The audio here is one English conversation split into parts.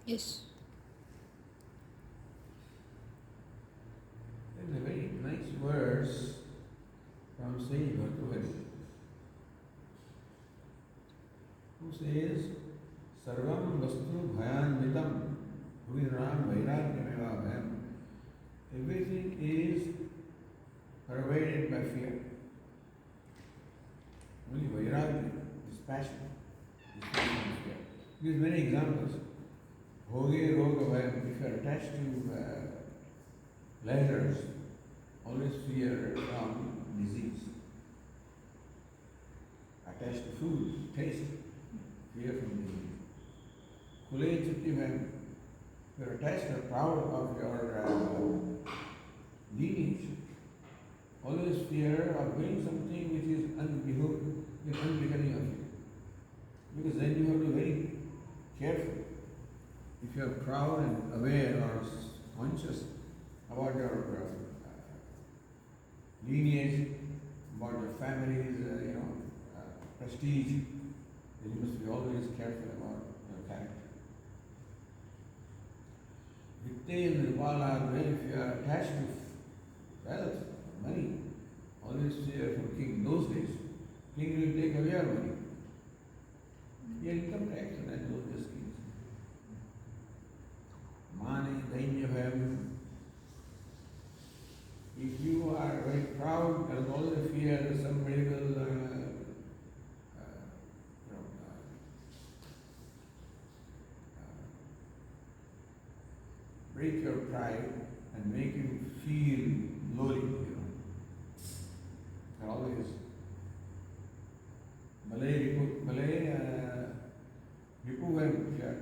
Yes. There's a very nice verse from Saint Bhagavad who says, Sarvam Vastu Bhayanvitam Bhuvinram Vairagyameva Bhayam. Everything is pervaded by fear. Only Vairagya is passion, is passion and fear. He gives many examples. Bhoge Roga Vayam, if you are attached to pleasures, always fear from disease. Attached to food, taste, fear from disease. Kule Chitti Vayam, if you are attached or proud of your lineage, always fear of doing something which is unbecoming of you. Because then you have to be very careful. If you are proud and aware or conscious about your lineage, about your family's, prestige, then you must be always careful about your character. Vitte and Vipala, if you are attached to wealth, money, always fear from king. Those days, king will take away your money. Your income tax and then those days kings. Mani, Dainya Bhayam. If you are very proud, there is always a fear that somebody will break your pride and make you feel lowly, There always Ripu when if you are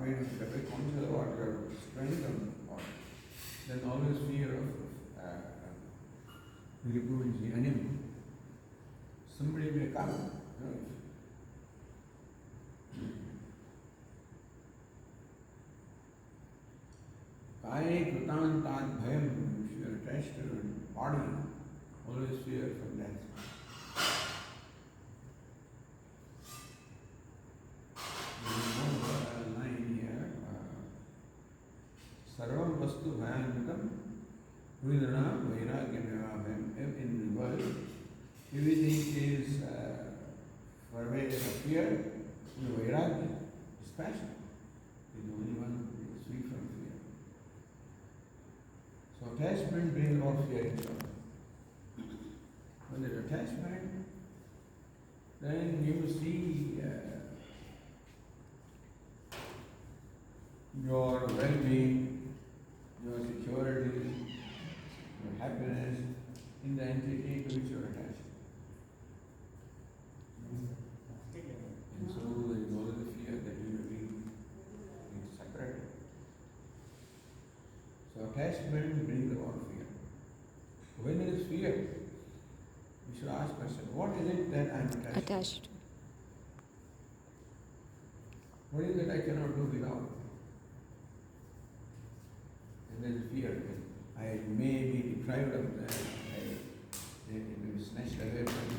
very conscious about your strength and then always fear of Ripu is the enemy. Somebody may come, Kaya Krutan Tad Bhayam, if you are attached to your body, always fear from death. There is one line here, Sarvam Vastu Bhayanvitam Vidana Vairagyameva Bhayam. In the world, everything is pervaded of fear, only Vairagya is passion. Is the only one who is free from fear. So attachment brings about fear in someone. When there is attachment, then you see your well-being, your security, your happiness in the entity to which you are attached. And so there is always a fear that you will be separated. So attachment brings about fear. When there is fear, we should ask question, what is it that I am attached to? What is it I cannot do without? And there is fear that I may be deprived of that, it may be snatched away from me.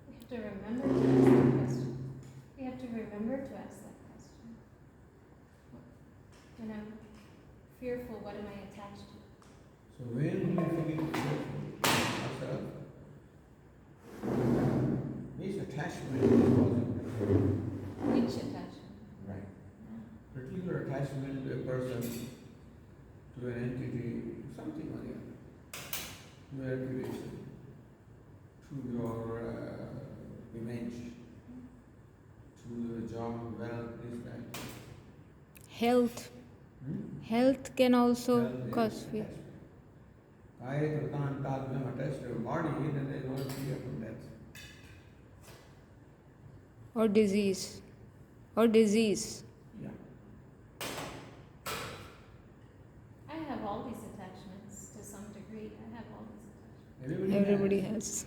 We have to remember to ask that question. We have to remember to ask that question. When I'm fearful, what am I attached to? So when we feel fearful ourselves, this attachment is possible. Which attachment? Right. Particular attachment to a person, to an entity, something or the other, to your reputation, to your image, to your job, wealth, this, that. Health. Health can also Health is cause fear. attachment. Kaya Kratan Tad attached to your body, then there is no fear from death. Or disease. Yeah. I have all these attachments to some degree. I have all these attachments. Everybody has.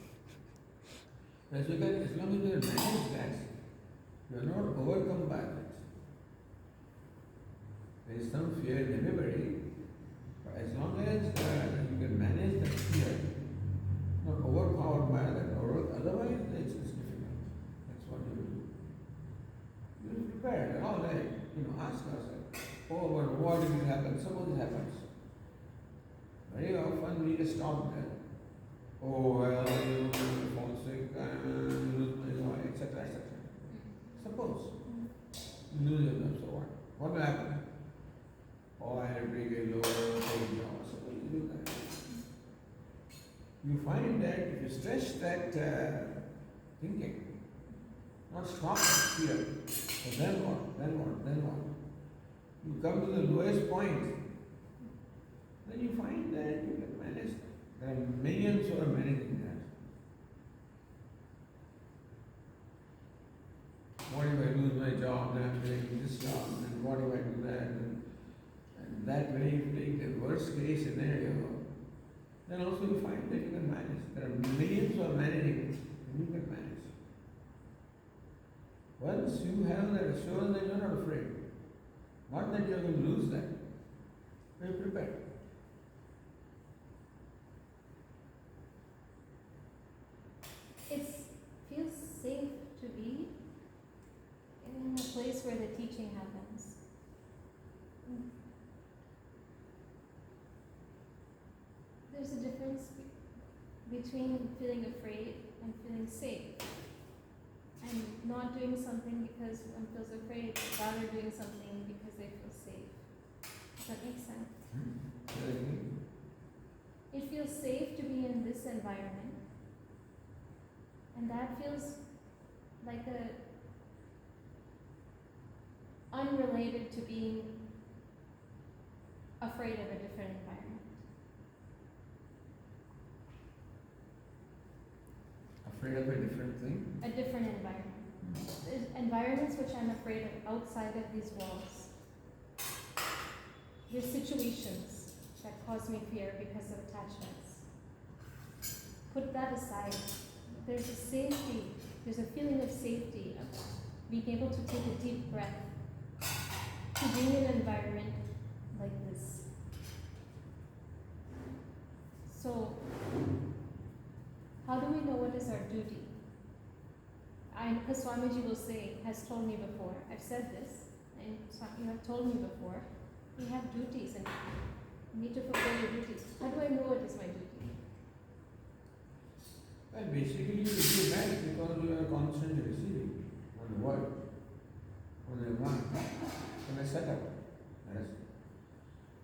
That's because as long as you manage that, you are not overcome by that. There is some fear in everybody, but as long as you can manage that fear, not overpowered by that, or otherwise it's difficult. stop there. Oh, well, you fall sick, lose my job, etc., etc. Suppose you lose your job, so what? What will happen? Oh, I have to take a lower paid job. Suppose you do that. You find that if you stretch that thinking, not stop at fear, so then what? Then what? Then what? You come to the lowest point, then you find that you can manage. There are millions who are managing that. What if I lose my job, then I'm taking this job, and what if I do that? And that way you take the worst case scenario, then also you find that you can manage. There are millions who are managing, and you can manage. Once you have that assurance, then you're not afraid. Not that you're going to lose that. You're prepared. It feels safe to be in a place where the teaching happens. There's a difference between feeling afraid and feeling safe. And not doing something because one feels afraid, but rather doing something because they feel safe. Does that make sense? It feels safe to be in this environment. And that feels like unrelated to being afraid of a different environment. Afraid of a different thing? A different environment. There's environments which I'm afraid of outside of these walls. There's situations that cause me fear because of attachments. Put that aside. There's a safety, there's a feeling of safety, of being able to take a deep breath, to be in an environment like this. So, how do we know what is our duty? Because Swamiji will say, has told me before, I've said this, and you have told me before, we have duties and you need to fulfill your duties. How do I know what is my duty? Well, basically you give back because you are constantly receiving on the world, on the environment, on a setup. Yes.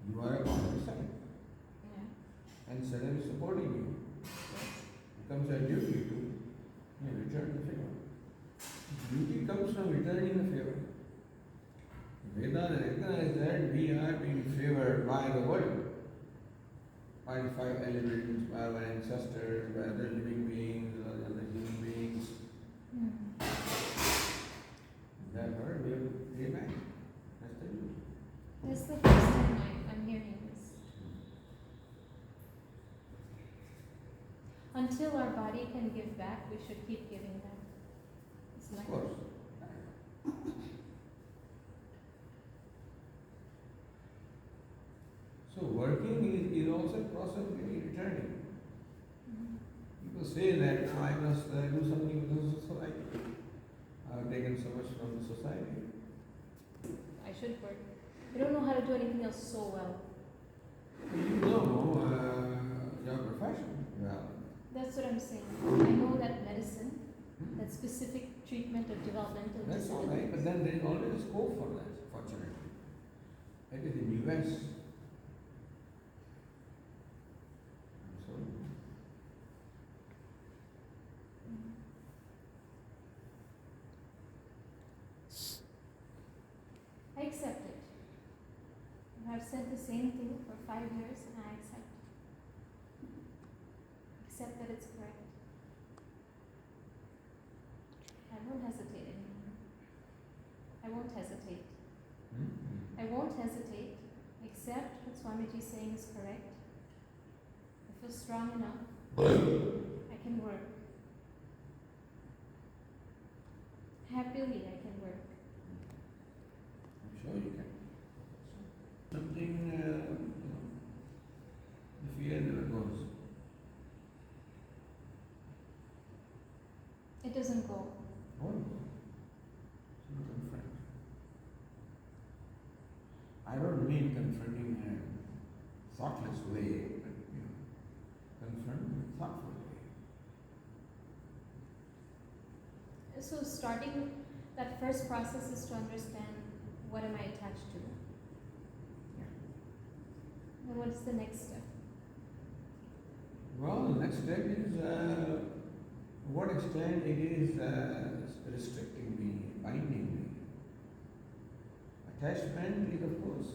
You are a part of the setup. Yeah. And setup is supporting you. It becomes a duty to return the favor. Duty comes from returning the favor. Vedas recognize that we are being favored by the world, by the five elements, by our ancestors, by other living beings, by other human beings. Therefore, we have to pay back. That's the duty. That's the first time I'm hearing this. Until our body can give back, we should keep giving back. It's Of like course. So working is also a process of returning. People say that now I must do something with the society. I've taken so much from the society. I should work. I don't know how to do anything else so well. You know your profession well. That's what I'm saying. I know that medicine, that specific treatment of developmental That's all right, but then there is always a scope for that, fortunately. That is in US. So, I accept it. I've said the same thing for 5 years and I accept. Accept that it's correct. I won't hesitate anymore. I won't hesitate. I won't hesitate. Accept what Swamiji is saying is correct. I feel strong enough. I can work. Happily I can work. I'm sure you can. Something, the fear never goes. It doesn't go. Oh, so confront. I don't mean confronting in a thoughtless way, but So starting that first process is to understand what am I attached to. And what's the next step? Well, the next step is what extent it is restricting me, binding me. Attachment is, of course,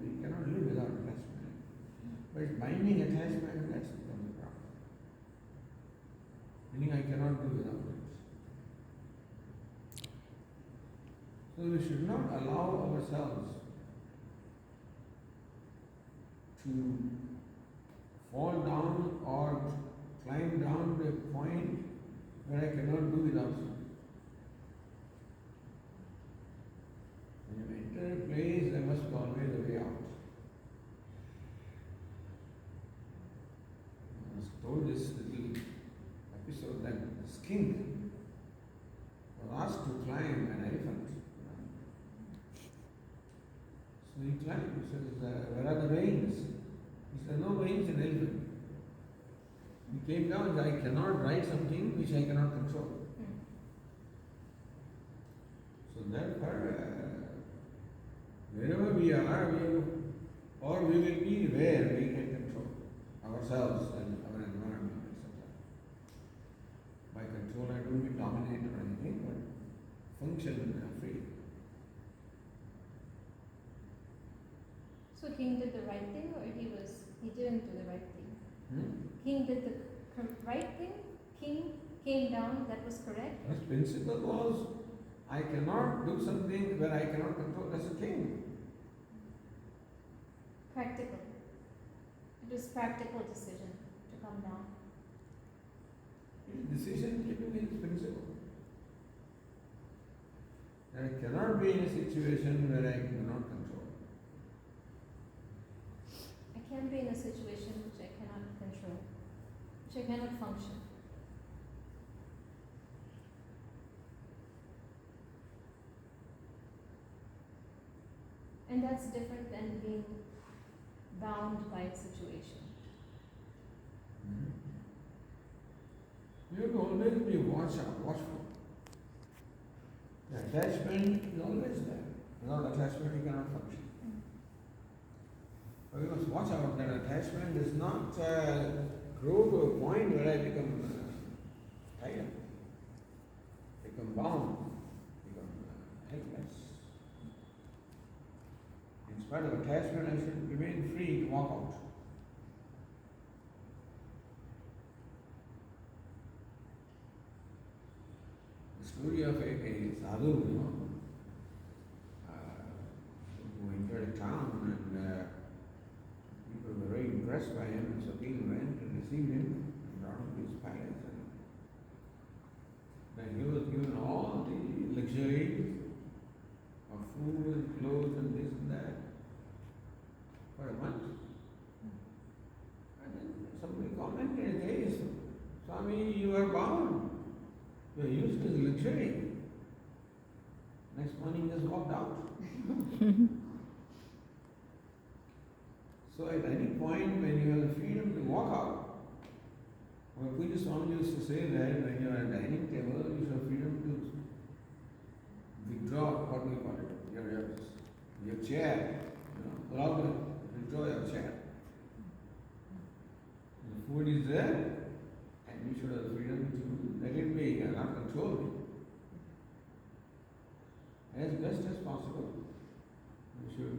we cannot live without attachment. But binding attachment, that's becomes a problem. Meaning I cannot do without it. So we should not allow ourselves to fall down or climb down to a point where I cannot do without something. When you enter a place, there must be always a way out. I was told this little episode that the skink was asked to climb an elephant. So he climbed. He says, where are the reins? He said, no reins in elephant. He came down and said, I cannot ride something which I cannot control. So therefore, wherever we are, or we will be where we can control ourselves and our environment, etc. By control, I don't mean dominate or anything, but function freely. So King did the right thing, or he didn't do the right thing? King did the right thing. King came down. That was correct. His principle was, I cannot do something where I cannot control. That's a king. Practical. It was practical decision to come down. His decision keeping his principle. I cannot be in a situation where I cannot control. I can't be in a situation which I cannot control, which I cannot function. And that's different than being bound by a situation. You have to always be watchful. The attachment is always there. Without attachment, you cannot function. But we must watch out that attachment does not grow to a point where I become tied up, become bound, become helpless. In spite of attachment, I should remain free to walk out. The story of a sadhu, who entered a town and people were very impressed by him, and so king went and received him and brought him to his palace. And then he was given all the luxuries of food and clothes and this and that for a month. And then somebody commented, hey, Swami, you are bound. You are used to the luxury. Next morning, he just walked out. So at any point when you have the freedom to walk out, our Puja Swami used to say that when you are at a dining table, you should have freedom to withdraw, what do we call it, your chair, allow to withdraw your chair. The food is there, and you should have the freedom to let it be and not control it. As best as possible, you should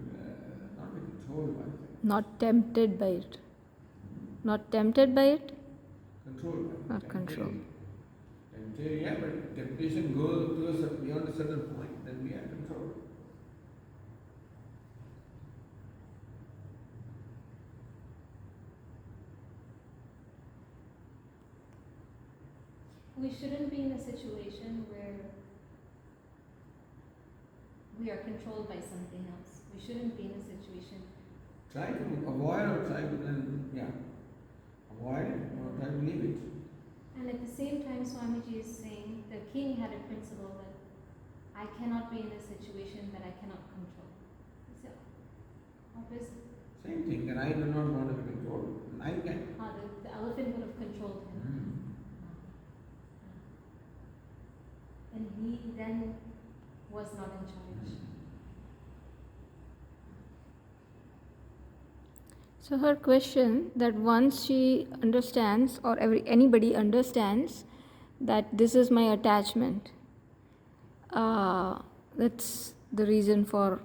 not be controlled by it. Not tempted by it. Not tempted by it? Controlled by it. Not controlled. Yeah, but temptation goes to us beyond a certain point, then we are controlled. We shouldn't be in a situation where we are controlled by something else. We shouldn't be in a situation. Try to avoid or try to then, avoid it or try to leave it. And at the same time, Swamiji is saying the king had a principle that I cannot be in a situation that I cannot control. So, opposite. Same thing, that I do not want to be controlled. I can. The elephant would have controlled him. then was not in charge. So her question that once she understands, or anybody understands, that this is my attachment, that's the reason for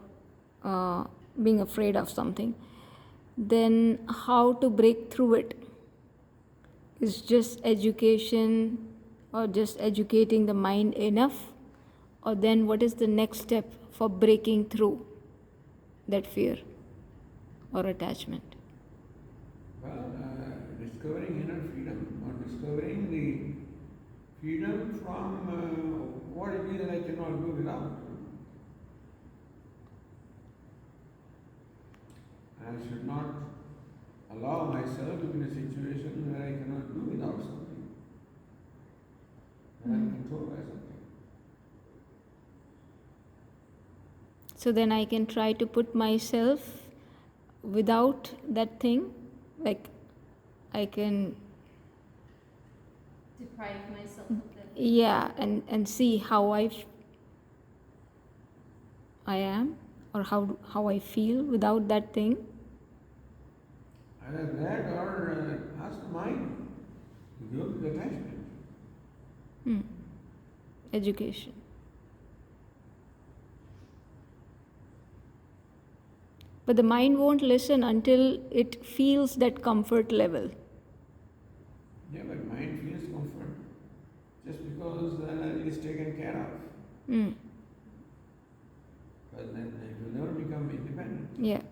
being afraid of something, then how to break through it? Is just education or just educating the mind enough? Or then what is the next step for breaking through that fear or attachment? Well, discovering inner freedom, or discovering the freedom from what it is that I cannot do without. I should not allow myself to be in a situation where I cannot do without something, where I'm controlled by something. So then I can try to put myself without that thing, like I can, Deprive myself of that. yeah, and see how I am, or how I feel without that thing. Either that or ask the mind to give up the attachment. Education. But the mind won't listen until it feels that comfort level. Yeah, but mind feels comfort just because it is taken care of. Mm. But then it will never become independent. Yeah.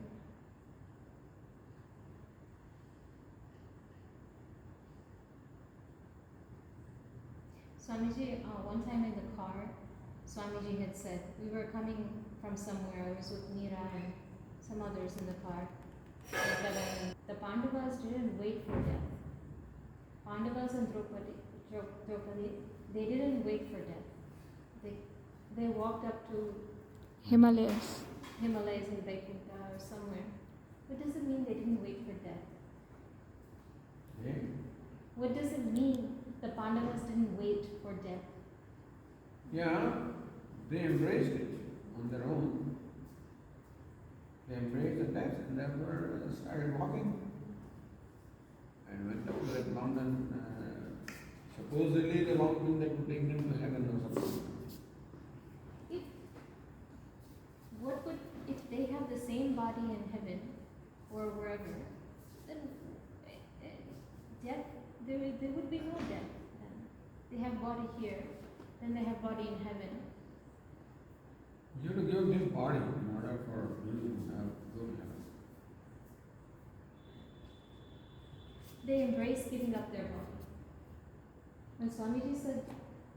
Swamiji, one time in the car, Swamiji had said, we were coming from somewhere, I was with Meera and some others in the car. The Pandavas didn't wait for death. Pandavas and Draupadi, they didn't wait for death. They walked up to Himalayas. Himalayas in Vaikuntha or somewhere. What does it mean they didn't wait for death? Yeah. What does it mean the Pandavas didn't wait for death? Yeah, they embraced it on their own. They embraced the death and therefore started walking and went up to that mountain. Supposedly the mountain that would take them to heaven or something. If they have the same body in heaven or wherever, then death, there would be no death then. They have body here, then they have body in heaven. You have to give this body in order for you to go to heaven. They embrace giving up their body. When Swamiji said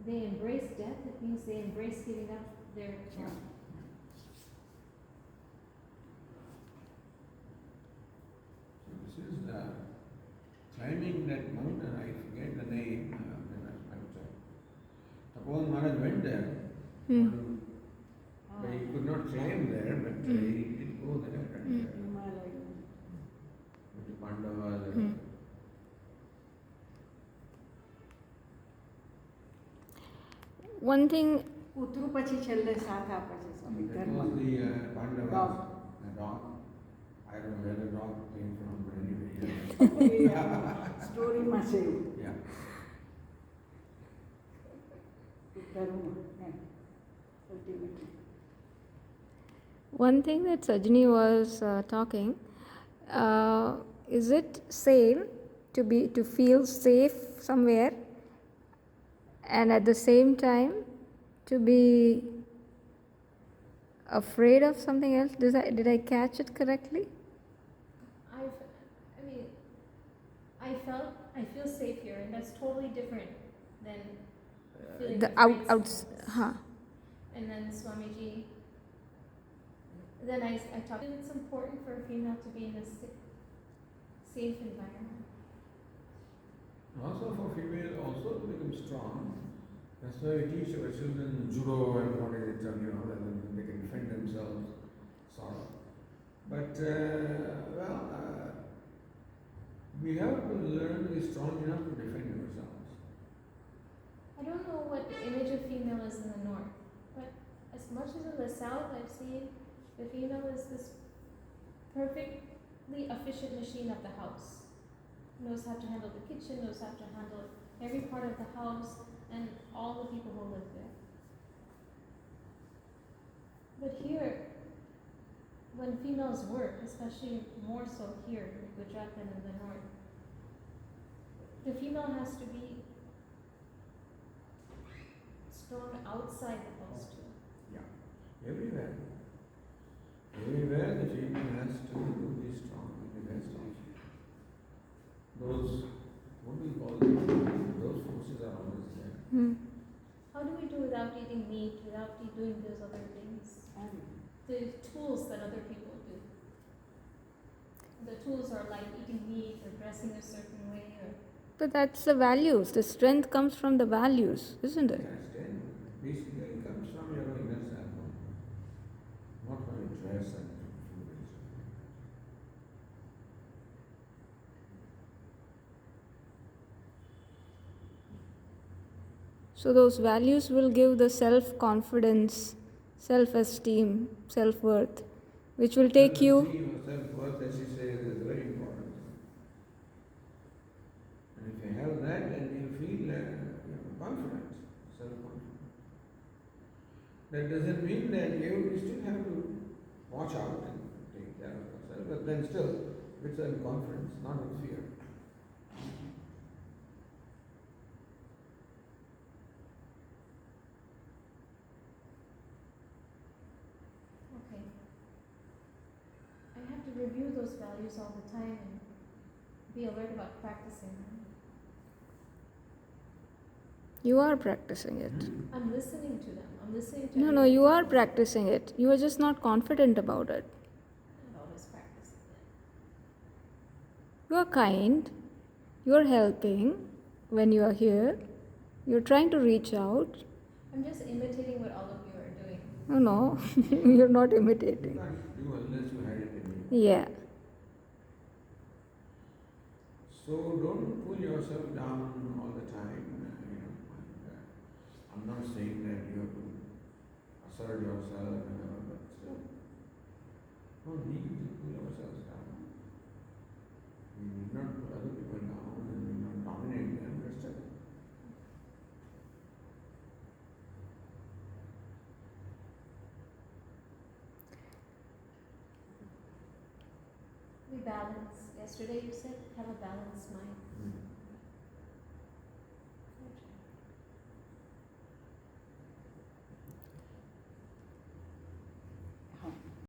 they embrace death, it means they embrace giving up their body. So this is climbing that mountain, I forget the name, Tapovan Maharaj went there. But he could not climb there, but he did go there and with the Pandavas. One thing. ઉતરું પછી છેલ્લે સાથ આપે છે સ્વામી That ધર્મ was the Pandavas, Dog. the dog. I don't know where the dog came from, but anyway. સ્ટોરીમાં છે એવું Yeah. ધર્મ ultimately. One thing that Sajni was talking, is it same to feel safe somewhere and at the same time to be afraid of something else? Did I catch it correctly? I feel safe here, and that's totally different than feeling The afraid out. sometimes. Huh. And then Swamiji, then I talked. It's important for a female to be in a safe environment. Also for female also to become strong. That's why we teach our children judo and what is it, that they can defend themselves, sort of. But, we have to learn to be strong enough to defend ourselves. I don't know what the image of female is in the north. much as in the South, I've seen the female is this perfectly efficient machine of the house. Knows how to handle the kitchen, knows how to handle every part of the house and all the people who live there. But here, when females work, especially more so here in Gujarat than in the north, the female has to be strong outside the house too. Yeah, everywhere. Everywhere the female has to be strong in the best also. Those, what do we call them? Those forces are always there. Hmm. How do we do without eating meat, without doing those other things? The tools that other people do. The tools are like eating meat or dressing a certain way or But that's the values. The strength comes from the values, isn't it? Understand? Basically, it comes from your inner self, not from your dress and food. So those values will give the self-confidence, self-esteem, self-worth, which will take you. Self-esteem or self-worth, as you say, is very important. And if you have that, then you feel confident, self-confident. That doesn't mean that you still have to watch out and take care of yourself, but then still with self-confidence, not with fear. okay. I have to review those values all the time and be alert about practicing them. You are practicing it. I'm listening to them. I'm listening to No, everything you they are tell me. practicing it. You are just not confident about it. I'm not always practicing it. You are kind. You are helping when you are here. You're trying to reach out. I'm just imitating what all of you are doing. Oh no, you're not You imitating. can't do unless you had it in you. Yeah. So don't pull yourself down all the time. I'm not saying that you have to assert yourself, but still, don't need to pull yourselves down. You need not put other people down and you not dominate them, but still. We balance. Yesterday you said have a balanced mind.